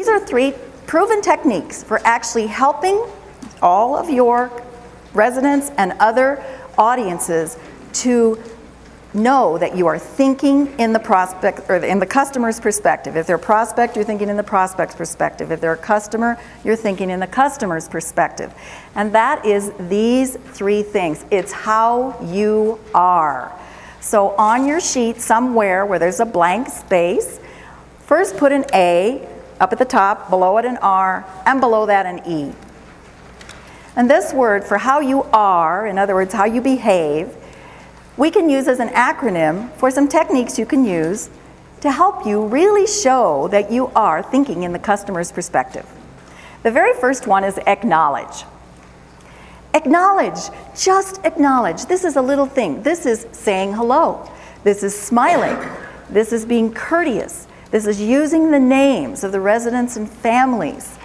These are 3 proven techniques for actually helping all of your residents and other audiences to know that you are thinking in the prospect or in the customer's perspective. If they're a prospect, you're thinking in the prospect's perspective. If they're a customer, you're thinking in the customer's perspective. And that is these 3 things. It's how you are. So on your sheet somewhere where there's a blank space, first put an A up at the top, below it an R, and below that an E. And this word for how you are, in other words, how you behave, we can use as an acronym for some techniques you can use to help you really show that you are thinking in the customer's perspective. The very first one is acknowledge. Acknowledge, just acknowledge. This is a little thing. This is saying hello. This is smiling. This is being courteous. This is using the names of the residents and families.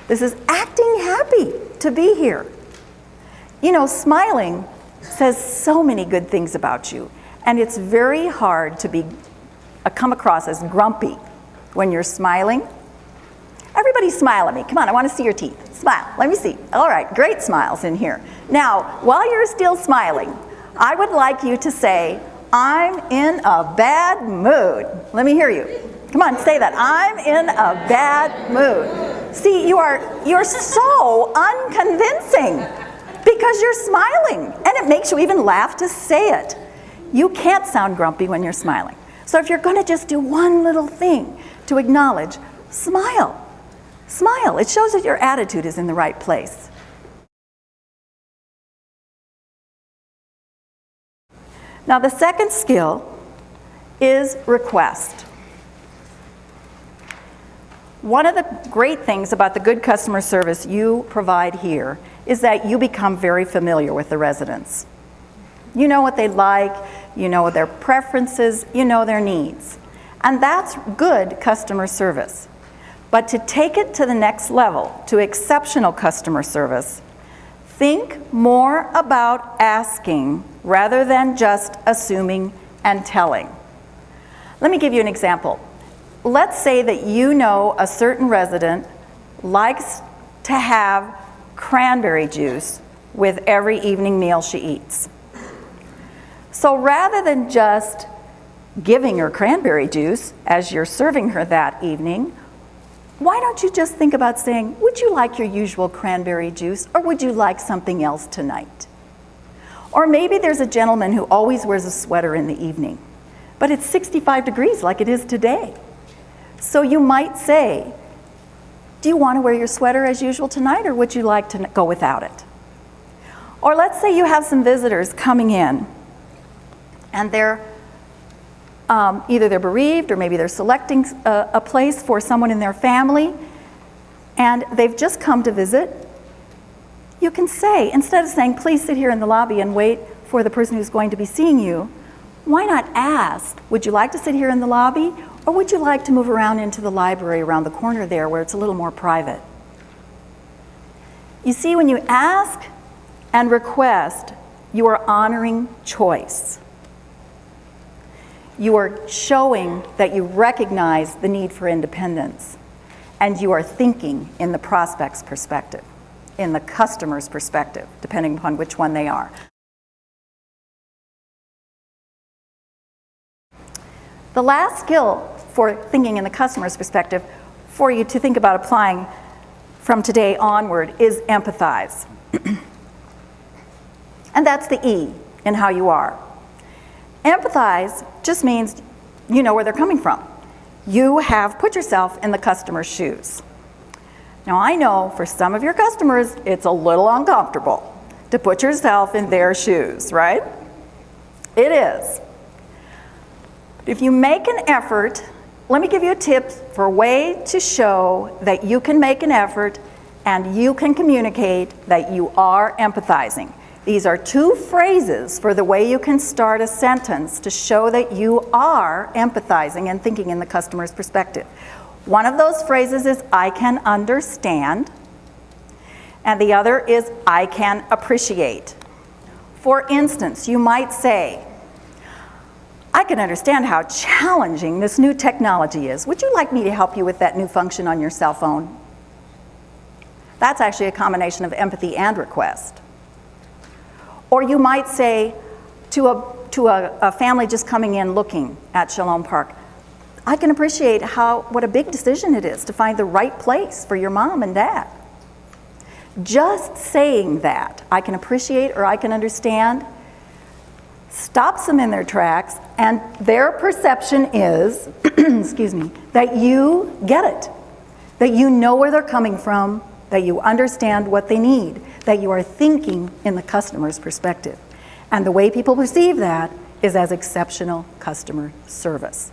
This is acting happy to be here. You know, smiling says so many good things about you, and it's very hard to come across as grumpy when you're smiling. Everybody smile at me. Come on, I want to see your teeth. Smile. Let me see. All right, great smiles in here. Now, while you're still smiling, I would like you to say, I'm in a bad mood. Let me hear you. Come on, say that. I'm in a bad mood. See, you're so unconvincing because you're smiling, and it makes you even laugh to say it. You can't sound grumpy when you're smiling. So if you're going to just do one little thing to acknowledge, smile. Smile. It shows that your attitude is in the right place. Now, the second skill is request. One of the great things about the good customer service you provide here is that you become very familiar with the residents. You know what they like, you know their preferences, you know their needs. And that's good customer service. But to take it to the next level, to exceptional customer service, think more about asking rather than just assuming and telling. Let me give you an example. Let's say that you know a certain resident likes to have cranberry juice with every evening meal she eats. So rather than just giving her cranberry juice as you're serving her that evening, why don't you just think about saying, would you like your usual cranberry juice, or would you like something else tonight? Or maybe there's a gentleman who always wears a sweater in the evening, but it's 65 degrees like it is today. So you might say, do you want to wear your sweater as usual tonight, or would you like to go without it? Or let's say you have some visitors coming in, and they're either they're bereaved, or maybe they're selecting a place for someone in their family, and they've just come to visit. You can say, instead of saying, please sit here in the lobby and wait for the person who's going to be seeing you, why not ask, would you like to sit here in the lobby, or would you like to move around into the library around the corner there where it's a little more private? You see, when you ask and request, you are honoring choice. You are showing that you recognize the need for independence, and you are thinking in the prospect's perspective, in the customer's perspective, depending upon which one they are. The last skill for thinking in the customer's perspective for you to think about applying from today onward is empathize. And that's the E in how you are. Empathize just means you know where they're coming from. You have put yourself in the customer's shoes. Now, I know for some of your customers, it's a little uncomfortable to put yourself in their shoes, right? It is. If you make an effort, let me give you a tip for a way to show that you can make an effort and you can communicate that you are empathizing. These are 2 phrases for the way you can start a sentence to show that you are empathizing and thinking in the customer's perspective. One of those phrases is, I can understand, and the other is, I can appreciate. For instance, you might say, I can understand how challenging this new technology is. Would you like me to help you with that new function on your cell phone? That's actually a combination of empathy and request. Or you might say to a family just coming in looking at Shalom Park, I can appreciate what a big decision it is to find the right place for your mom and dad. Just saying that, I can appreciate or I can understand, stops them in their tracks, and their perception is, excuse me, that you get it, that you know where they're coming from, that you understand what they need, that you are thinking in the customer's perspective. And the way people perceive that is as exceptional customer service.